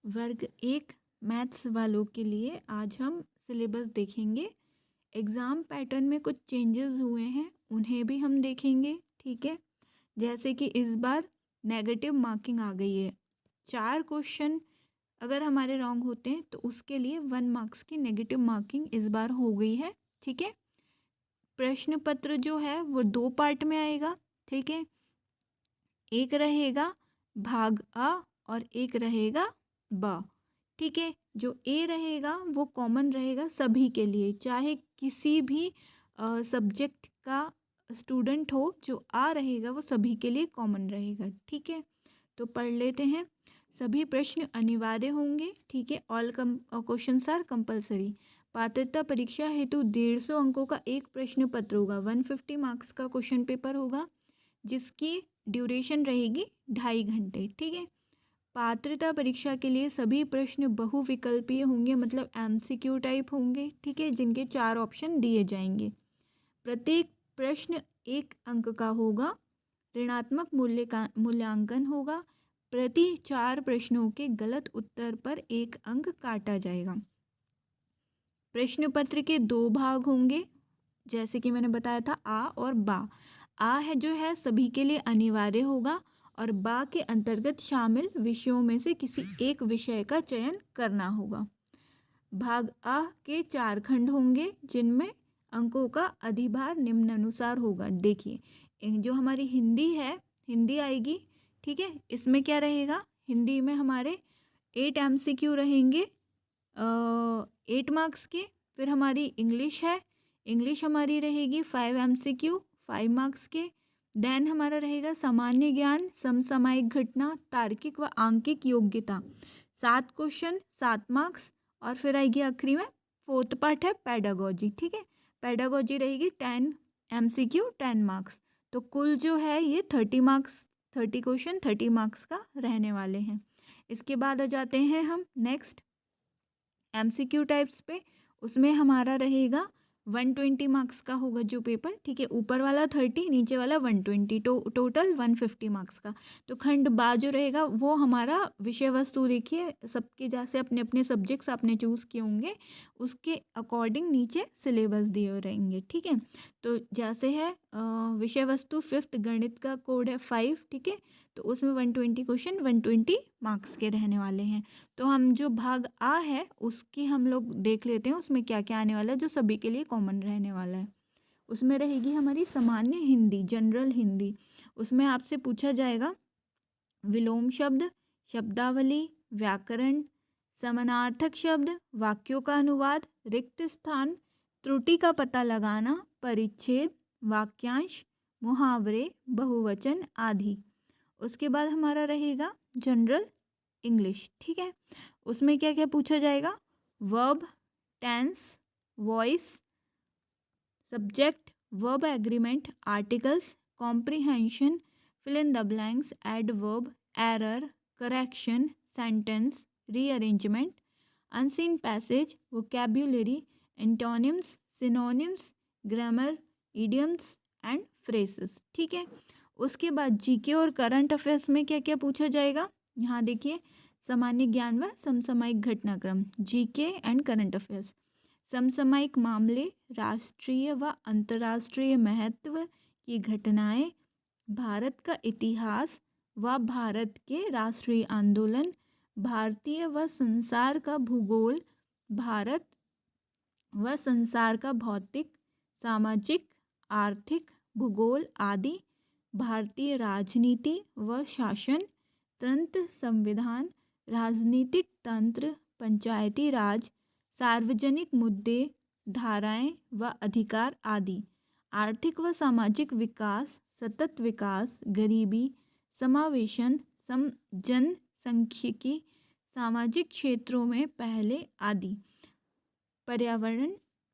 वर्ग 1 मैथ्स वालों के लिए आज हम सिलेबस देखेंगे। एग्ज़ाम पैटर्न में कुछ चेंजेस हुए हैं, उन्हें भी हम देखेंगे। ठीक है, जैसे कि इस बार नेगेटिव मार्किंग आ गई है। 4 क्वेश्चन अगर हमारे रॉन्ग होते हैं तो उसके लिए 1 मार्क्स की नेगेटिव मार्किंग इस बार हो गई है। ठीक है, प्रश्न पत्र जो है वो 2 पार्ट में आएगा। ठीक है, एक रहेगा भाग आ और एक रहेगा ब। ठीक है, जो ए रहेगा वो कॉमन रहेगा सभी के लिए, चाहे किसी भी सब्जेक्ट का स्टूडेंट हो। जो आ रहेगा वो सभी के लिए कॉमन रहेगा। ठीक है, तो पढ़ लेते हैं। सभी प्रश्न अनिवार्य होंगे। ठीक है, ऑल क्वेश्चंस आर कंपलसरी। पात्रता परीक्षा हेतु 150 अंकों का एक प्रश्न पत्र होगा। 150 मार्क्स का क्वेश्चन पेपर होगा जिसकी ड्यूरेशन रहेगी 2.5 घंटे। ठीक है, पात्रता परीक्षा के लिए सभी प्रश्न बहुविकल्पीय होंगे, मतलब एमसीक्यू टाइप होंगे। ठीक है, जिनके 4 ऑप्शन दिए जाएंगे। प्रत्येक प्रश्न 1 अंक का होगा। ऋणात्मक मूल्यांकन होगा। प्रति 4 प्रश्नों के गलत उत्तर पर 1 अंक काटा जाएगा। प्रश्न पत्र के 2 भाग होंगे, जैसे कि मैंने बताया था आ और बा। आ है जो है सभी के लिए अनिवार्य होगा और बा के अंतर्गत शामिल विषयों में से किसी एक विषय का चयन करना होगा। भाग आ के 4 खंड होंगे जिनमें अंकों का अधिभार निम्नानुसार होगा। देखिए, जो हमारी हिंदी है, हिंदी आएगी। ठीक है, इसमें क्या रहेगा, हिंदी में हमारे 8 एमसीक्यू रहेंगे 8 मार्क्स के। फिर हमारी इंग्लिश है, इंग्लिश हमारी रहेगी 5 एमसीक्यू 5 मार्क्स के। देन हमारा रहेगा सामान्य ज्ञान, समसामयिक घटना, तार्किक व आंकिक योग्यता 7 क्वेश्चन 7 मार्क्स। और फिर आएगी आखिरी में 4th पार्ट है पेडागोजी। ठीक है, पेडागोजी रहेगी 10 एमसीक्यू 10 मार्क्स। तो कुल जो है ये 30 मार्क्स, 30 क्वेश्चन 30 मार्क्स का रहने वाले हैं। इसके बाद आ जाते हैं हम नेक्स्ट एमसीक्यू टाइप्स पे। उसमें हमारा रहेगा 120 मार्क्स का होगा जो पेपर। ठीक है, ऊपर वाला 30, नीचे वाला 120, टोटल 150 मार्क्स का। तो खंड बा जो रहेगा वो हमारा विषय वस्तु, देखिए सबके जैसे अपने अपने सब्जेक्ट्स आपने चूज़ किए होंगे उसके अकॉर्डिंग नीचे सिलेबस दिए रहेंगे। ठीक है, तो जैसे है विषय वस्तु 5th गणित का कोड है 5। ठीक है, तो उसमें 120 क्वेश्चन 120 मार्क्स के रहने वाले हैं। तो हम जो भाग आ है उसकी हम लोग देख लेते हैं, उसमें क्या क्या आने वाला है जो सभी के लिए कॉमन रहने वाला है। उसमें रहेगी हमारी सामान्य हिंदी, जनरल हिंदी। उसमें आपसे पूछा जाएगा विलोम शब्द, शब्दावली, व्याकरण, समानार्थक शब्द, वाक्यों का अनुवाद, रिक्त स्थान, त्रुटि का पता लगाना, परिच्छेद, वाक्यांश, मुहावरे, बहुवचन आदि। उसके बाद हमारा रहेगा जनरल इंग्लिश। ठीक है, उसमें क्या क्या पूछा जाएगा, verb, tense, voice, subject, verb agreement, articles, comprehension, fill in the blanks, adverb, error, correction, sentence, rearrangement, unseen passage, vocabulary, antonyms, synonyms, grammar, idioms and phrases. ठीक है, उसके बाद जीके और करंट अफेयर्स में क्या क्या पूछा जाएगा, यहाँ देखिए सामान्य ज्ञान व समसामयिक घटनाक्रम, जीके एंड करंट अफेयर्स। समसामयिक मामले, राष्ट्रीय व अंतर्राष्ट्रीय महत्व की घटनाएं, भारत का इतिहास व भारत के राष्ट्रीय आंदोलन, भारतीय व संसार का भूगोल, भारत व संसार का भौतिक, सामाजिक, आर्थिक भूगोल आदि, भारतीय राजनीति व शासन तंत्र, संविधान, राजनीतिक तंत्र, पंचायती राज, सार्वजनिक मुद्दे, धाराएं व अधिकार आदि, आर्थिक व सामाजिक विकास, सतत विकास, गरीबी, समावेशन, जनसांख्यिकी, सामाजिक क्षेत्रों में पहले आदि, पर्यावरण,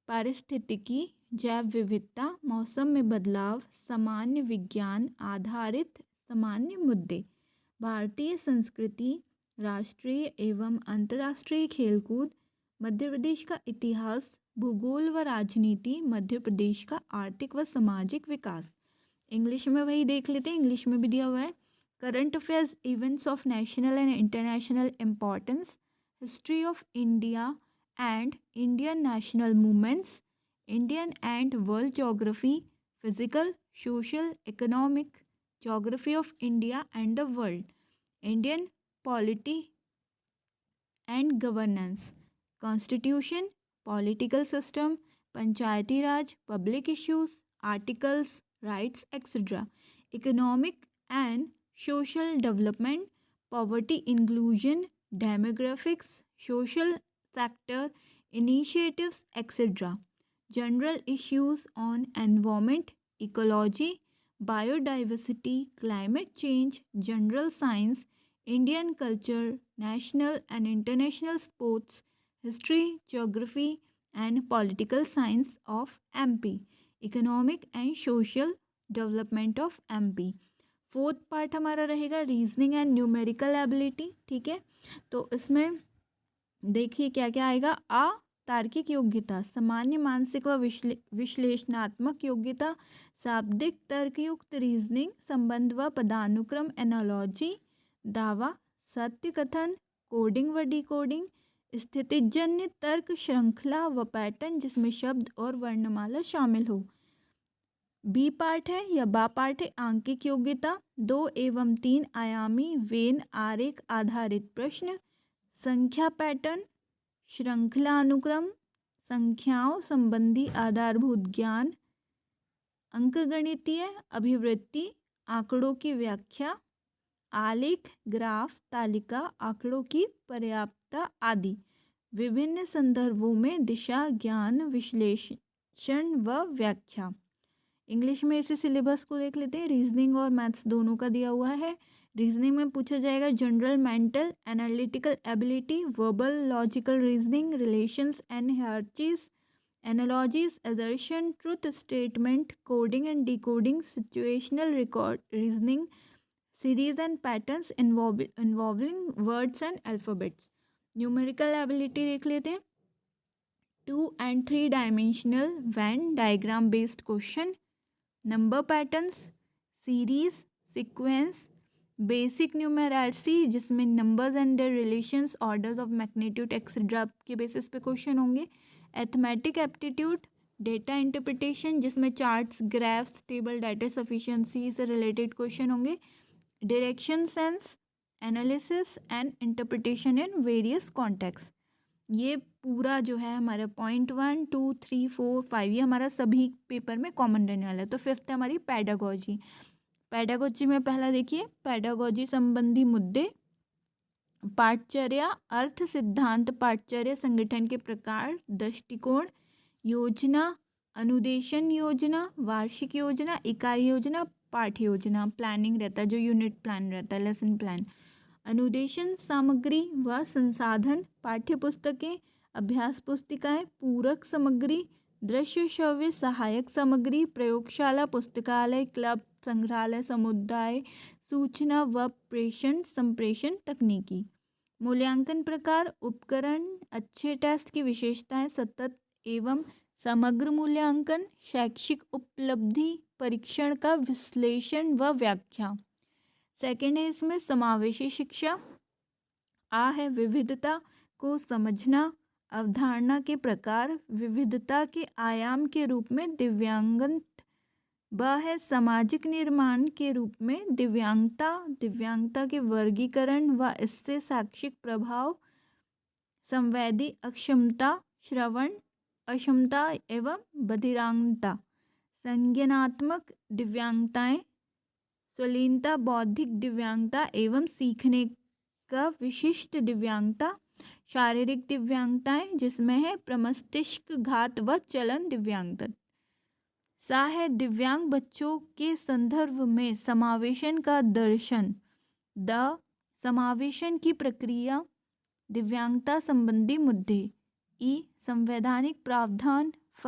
पारिस्थितिकी, जैव विविधता, मौसम में बदलाव, सामान्य विज्ञान आधारित सामान्य मुद्दे, भारतीय संस्कृति, राष्ट्रीय एवं अंतर्राष्ट्रीय खेलकूद, मध्य प्रदेश का इतिहास, भूगोल व राजनीति, मध्य प्रदेश का आर्थिक व सामाजिक विकास। इंग्लिश में वही देख लेते हैं, इंग्लिश में भी दिया हुआ है current affairs events of national and international importance, history of India and Indian national movements, Indian and world geography, physical, social, economic, geography of India and the world, Indian polity and governance, constitution, political system, panchayati raj, public issues, articles, rights, etc. Economic and social development, poverty inclusion, demographics, social sector, initiatives, etc. General issues on environment, ecology, biodiversity, climate change, general science, Indian culture, national and international sports, history, geography, and political science of MP, economic and social development of MP. Fourth part हमारा रहेगा reasoning and numerical ability. ठीक है, तो इसमें देखिए क्या क्या आएगा. आ तार्किक योग्यता, सामान्य मानसिक व विश्लेषणात्मक योग्यता, शाब्दिक तर्कयुक्त रीजनिंग, संबंध व पदानुक्रम एनालॉजी, दावा, सत्य कथन, कोडिंग व डिकोडिंग, स्थितिजन्य तर्क श्रृंखला व पैटर्न जिसमें शब्द और वर्णमाला शामिल हो. बी पार्ट है या बा पार्ट है आंकिक योग्यता, 2 एवं 3 आयामी वेन आरेख आधारित प्रश्न, संख्या पैटर्न, श्रृंखला अनुक्रम, संख्याओं संबंधी आधारभूत ज्ञान, अंकगणितीय अभिवृत्ति, आंकड़ों की व्याख्या, आलेख, ग्राफ, तालिका, आंकड़ों की पर्याप्तता आदि. विभिन्न संदर्भों में दिशा, ज्ञान, विश्लेषण व व्याख्या. इंग्लिश में इसे सिलेबस को देख लेते हैं. रीजनिंग और मैथ्स दोनों का दिया हुआ है. रीजनिंग में पूछा जाएगा general mental analytical ability, verbal logical reasoning, relations and hierarchies, analogies, assertion, truth statement, coding and decoding, situational record reasoning, series and patterns involving words and alphabets. Numerical ability देख लेते हैं. 2 and 3 dimensional Venn diagram based question, number patterns, series, sequence, basic numeracy जिसमें numbers and their relations, orders of magnitude etc. के basis पे question होंगे. arithmetic aptitude, data interpretation जिसमें charts, graphs, table, data sufficiency से related question होंगे. direction sense, analysis and interpretation in various contexts. ये पूरा जो है हमारा 1, 2, 3, 4, 5 ये हमारा सभी पेपर में कॉमन रहने वाला है. तो फिफ्थ है हमारी पैडागोजी. पैडागोजी में पहला देखिए, पैडागोजी संबंधी मुद्दे, पाठचर्या, अर्थ, सिद्धांत, पाठचर्या, संगठन के प्रकार, दृष्टिकोण, योजना, अनुदेशन योजना, वार्षिक योजना, इकाई योजना, पाठ योजना, प्लानिंग रहता है जो यूनिट प्लान रहता है, लेसन प्लान. अनुदेशन सामग्री व संसाधन, पाठ्य पुस्तकें, अभ्यास पुस्तिकाएं, पूरक सामग्री, दृश्य श्रव्य सहायक सामग्री, प्रयोगशाला, पुस्तकालय, क्लब, संग्रहालय, समुदाय, सूचना व प्रेषण संप्रेषण तकनीकी. मूल्यांकन प्रकार, उपकरण, अच्छे टेस्ट की विशेषताएं, सतत एवं समग्र मूल्यांकन, शैक्षिक उपलब्धि, परीक्षण का विश्लेषण व व्याख्या. सेकेंड है इसमें समावेशी शिक्षा. आ है विविधता को समझना, अवधारणा के प्रकार, विविधता के आयाम के रूप में दिव्यांगन. ब है सामाजिक निर्माण के रूप में दिव्यांगता, दिव्यांगता के वर्गीकरण व इससे शैक्षिक प्रभाव, संवेदी अक्षमता, श्रवण अक्षमता एवं बधिरांगता, संज्ञानात्मक दिव्यांगताएं, स्वलीनता, बौद्धिक दिव्यांगता एवं सीखने का विशिष्ट दिव्यांगता, शारीरिक दिव्यांगताएं जिसमें है प्रमस्तिष्क घात व चलन दिव्यांगता. सा है दिव्यांग बच्चों के संदर्भ में समावेशन का दर्शन. द समावेशन की प्रक्रिया, दिव्यांगता संबंधी मुद्दे. ई संवैधानिक प्रावधान. फ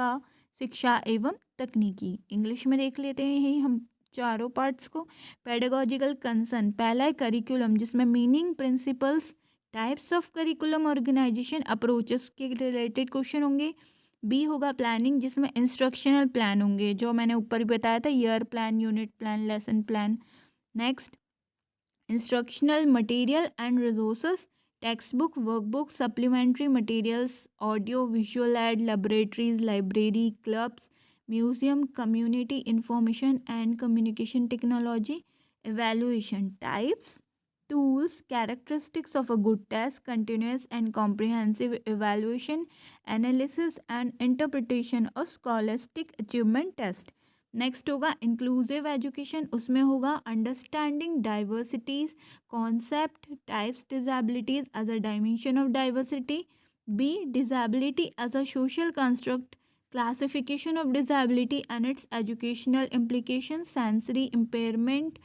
शिक्षा एवं तकनीकी. इंग्लिश में देख लेते हैं ही हम चारों पार्ट्स को. पेडागोजिकल कंसर्न, पहला है करिकुलम जिसमें meaning, principles, types of curriculum, organisation, approaches के रिलेटेड क्वेश्चन होंगे. बी होगा प्लानिंग जिसमें इंस्ट्रक्शनल प्लान होंगे जो मैंने ऊपर ही बताया था, year plan, unit plan, lesson plan. Next instructional material and resources, textbook, workbook, supplementary materials, audio, visual aid, laboratories, library, clubs, museum, community information and communication technology, evaluation types, tools, characteristics of a good test, continuous and comprehensive evaluation, analysis and interpretation of scholastic achievement test. Next होगा inclusive education, उसमें होगा understanding diversities, concept, types disabilities as a dimension of diversity, B disability as a social construct, classification of disability and its educational implications, sensory impairment,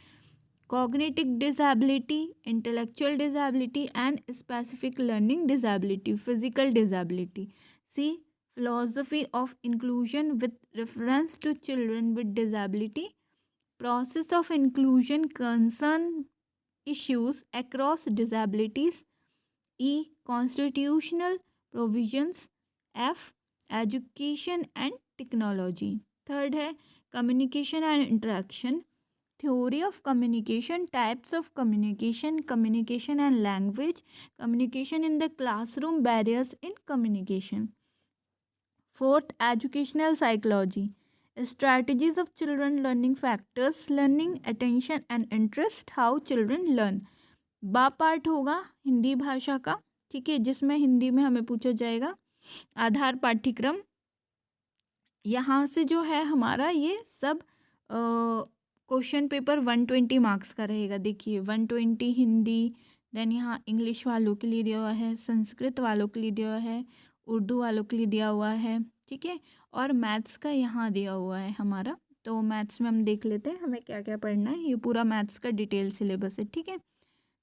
cognitive disability, intellectual disability and specific learning disability, physical disability. C philosophy of inclusion with reference to children with disability, process of inclusion concern issues across disabilities. E constitutional provisions. F education and technology. Third है communication and interaction, theory of communication, types of communication, communication and language, communication in the classroom, barriers in communication. Fourth, educational psychology, strategies of children learning, factors, learning, attention and interest, how children learn. बा part होगा हिंदी भाषा का, ठीक है, जिसमें हिंदी में हमें पूछा जाएगा आधार पाठ्यक्रम। यहाँ से जो है हमारा ये सब क्वेश्चन पेपर 120 मार्क्स का रहेगा। देखिए 120 हिंदी, देन यहाँ इंग्लिश वालों के लिए दिया हुआ है, संस्कृत वालों के लिए दिया हुआ है, उर्दू वालों के लिए दिया हुआ है, ठीक है, और मैथ्स का यहाँ दिया हुआ है हमारा। तो मैथ्स में हम देख लेते हैं हमें क्या क्या पढ़ना है। ये पूरा मैथ्स का डिटेल सिलेबस है, ठीक है।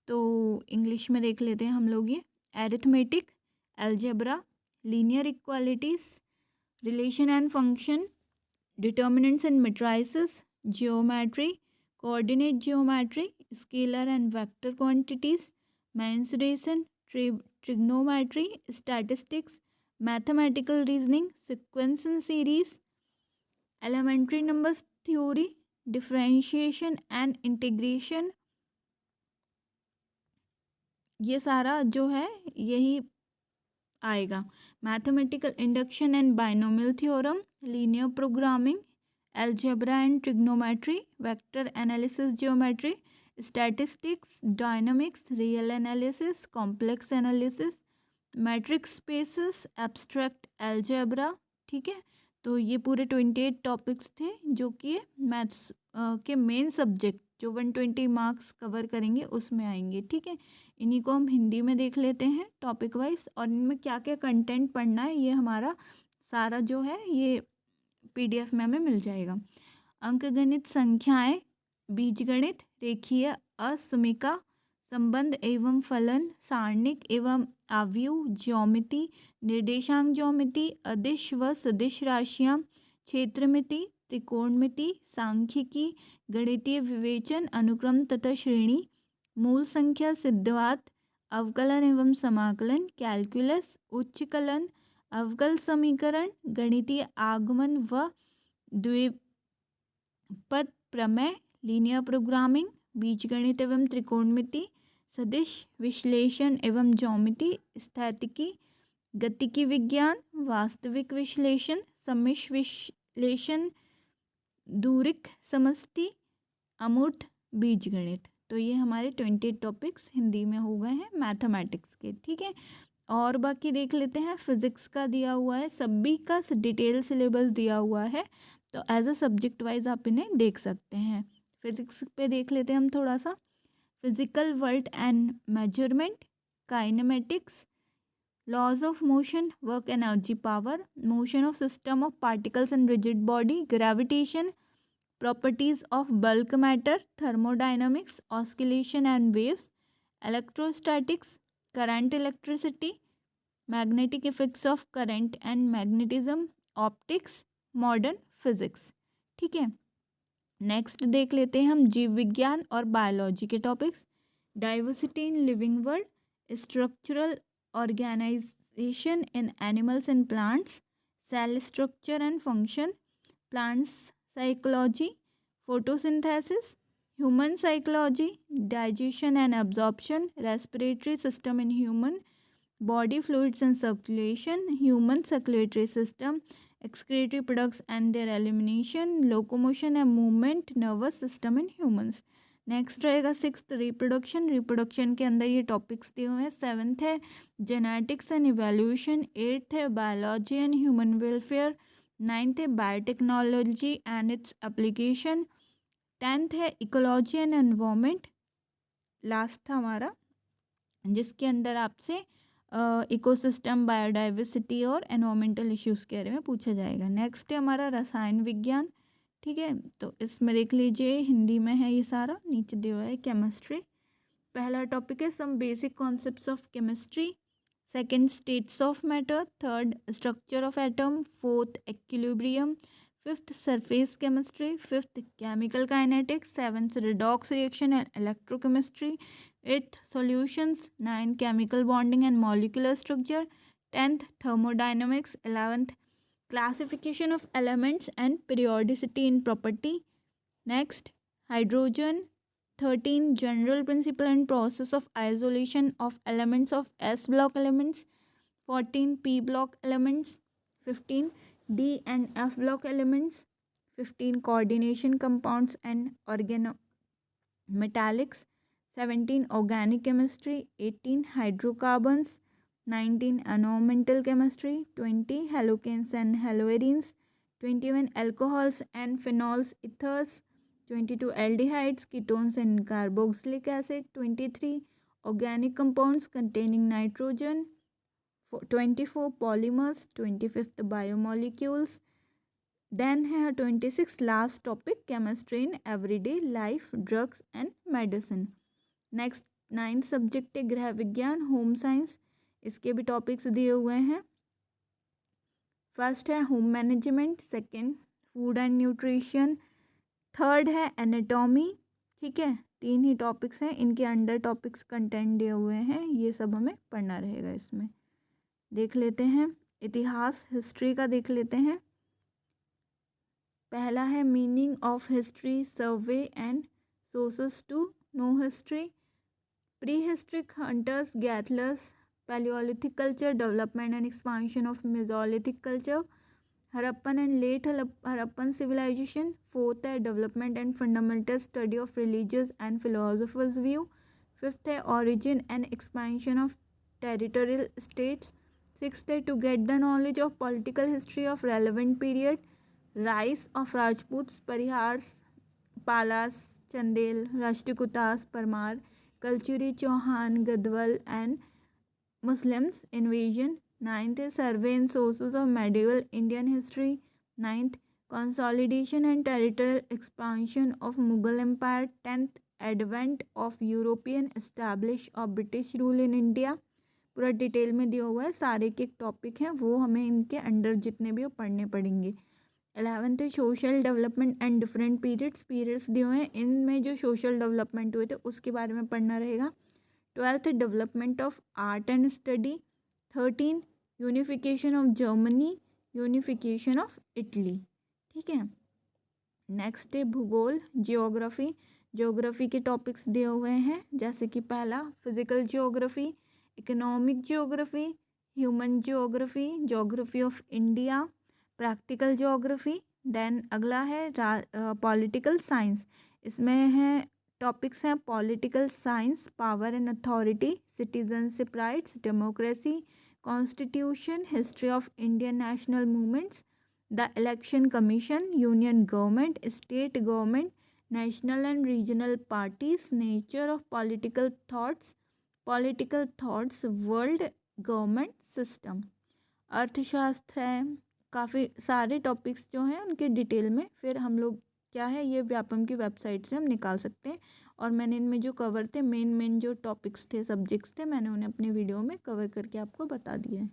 तो इंग्लिश में देख लेते हैं हम लोग ये arithmetic, algebra, linear equalities, relation and function, determinants and matrices, geometry, coordinate geometry, scalar and vector quantities, mensuration, trigonometry, statistics, mathematical reasoning, sequence and series, elementary numbers theory, differentiation and integration, ये सारा जो है यही आएगा। Mathematical induction and binomial theorem, linear programming, algebra and trigonometry, vector analysis geometry, statistics, dynamics, real analysis, complex analysis, metric spaces, abstract algebra, ठीक है। तो ये पूरे 28 टॉपिक्स थे जो कि मैथ्स के मेन सब्जेक्ट जो 120 मार्क्स कवर करेंगे उसमें आएंगे, ठीक है। इन्हीं को हम हिंदी में देख लेते हैं टॉपिक वाइज, और इनमें क्या क्या कंटेंट पढ़ना है ये हमारा सारा जो है ये PDF में हमें मिल जाएगा। अंकगणित, संख्याएं, बीजगणित, रेखीय, असमीका, संबंध एवं फलन, सारणिक एवं आव्यूह, ज्योमिति, निर्देशांक ज्योमिति, अदिश व सदिश राशियाँ, क्षेत्रमिति, त्रिकोणमिति, सांख्यिकी, गणितीय विवेचन, अनुक्रम तथा श्रेणी, मूल संख्या, सिद्धांत, अवकलन एवं समाकलन, कैलकुलस, उच्चकलन, अवकल समीकरण, गणितीय आगमन व द्विपद प्रमेय, लीनियर प्रोग्रामिंग, बीजगणित एवं त्रिकोणमिति, सदिश विश्लेषण एवं ज्योमिति, स्थैतिकी, गतिकी विज्ञान, वास्तविक विश्लेषण, सम्मिश्र विश्लेषण, दूरिक समष्टि, अमूर्त बीजगणित। तो ये हमारे 28 टॉपिक्स हिंदी में हो गए हैं मैथमेटिक्स के, ठीक है। और बाकी देख लेते हैं, फिजिक्स का दिया हुआ है, सभी का डिटेल सिलेबस दिया हुआ है, तो एज अ सब्जेक्ट वाइज आप इन्हें देख सकते हैं। फिजिक्स पे देख लेते हैं हम थोड़ा सा, physical world and measurement, kinematics, laws of motion, work energy power, motion of system of particles and rigid body, gravitation, properties of bulk matter, thermodynamics, oscillation and waves, electrostatics, current, electricity, magnetic effects of current and magnetism, optics, modern physics, ठीक है। Next देख लेते हैं हम जीव विज्ञान और biology के topics, diversity in living world, structural organisation in animals and plants, cell structure and function, plants psychology, photosynthesis, human psychology, digestion and absorption, respiratory system in human, body fluids and circulation, human circulatory system, excretory products and their elimination, locomotion and movement, nervous system in humans. Next रहेगा sixth reproduction, reproduction के अंदर ये topics दिए हुए हैं। Seventh है genetics and evolution, eighth है biology and human welfare, ninth है biotechnology and its application, tenth है इकोलॉजी एंड एनवायरनमेंट, लास्ट था हमारा जिसके अंदर आपसे इकोसिस्टम, बायोडाइवर्सिटी और एनवायरमेंटल इश्यूज़ के बारे में पूछा जाएगा। नेक्स्ट है हमारा रसायन विज्ञान, ठीक है, तो इसमें देख लीजिए हिंदी में है ये सारा, नीचे दिया हुआ है केमिस्ट्री। पहला टॉपिक है some basic concepts of chemistry, second states of matter, third structure of atom, fourth equilibrium, fifth surface chemistry, fifth chemical kinetics, seventh redox reaction and electrochemistry, eighth solutions, nine chemical bonding and molecular structure, tenth thermodynamics, 11th classification of elements and periodicity in property. Next, hydrogen. 13 general principle and process of isolation of elements of S block elements. 14 P block elements. 15 D and F block elements. 15 coordination compounds and organometallics. 17 organic chemistry. 18 hydrocarbons. 19 environmental chemistry, 20 halogens and haloarenes, 21 alcohols and phenols, ethers, 22 aldehydes, ketones and carboxylic acid, 23 organic compounds containing nitrogen, 24 polymers, 25th biomolecules. Then है 26 last topic chemistry in everyday life, drugs and medicine. Next 9th subject है गृह विज्ञान, home science, इसके भी topics दिए हुए हैं। First है home management, second food and nutrition, third है एनाटॉमी, ठीक है, तीन ही टॉपिक्स हैं, इनके अंडर टॉपिक्स कंटेंट दिए हुए हैं, ये सब हमें पढ़ना रहेगा। इसमें देख लेते हैं इतिहास, हिस्ट्री का देख लेते हैं। पहला है meaning of history, survey and sources to know history, prehistoric hunters gatherers, Paleolithic culture, development and expansion of Mesolithic culture, Harappan and late Harappan civilization. Fourth है development and fundamental study of religious and philosophers view. Fifth है origin and expansion of territorial states. Sixth है to get the knowledge of political history of relevant period, rise of Rajputs, Parihars, Palas, Chandel, Rashtrakutas, Parmar, Kalchuri, Chauhan, Gadwal and Muslims invasion. 9th is survey and sources of medieval Indian history. 9th consolidation and territorial expansion of Mughal Empire. 10th advent of European establish of British rule in India. पूरा detail में दिया हुआ है, सारे के topic हैं वो हमें इनके अंडर जितने भी वो पढ़ने पड़ेंगे। 11th है social development and different periods दिए हुए हैं, इनमें जो सोशल डेवलपमेंट हुए थे उसके बारे में पढ़ना रहेगा। 12th development of art and study, 13 unification of Germany, unification of Italy, ठीक है। नेक्स्ट है भूगोल, जियोग्राफी, ज्योग्राफी के टॉपिक्स दिए हुए हैं, जैसे कि पहला physical geography, economic geography, human geography, geography of India, practical geography. Then अगला है पॉलिटिकल साइंस, इसमें है टॉपिक्स हैं political science, power and authority, citizenship rights, democracy, constitution, history of Indian national movements, the election commission, union government, state government, national and regional parties, nature of political thoughts, world government system, अर्थशास्त्र है। काफ़ी सारे topics जो हैं उनके detail में फिर हम लोग क्या है ये व्यापम की वेबसाइट से हम निकाल सकते हैं, और मैंने इनमें जो कवर थे मेन जो टॉपिक्स थे, सब्जेक्ट्स थे, मैंने उन्हें अपने वीडियो में कवर करके आपको बता दिया है।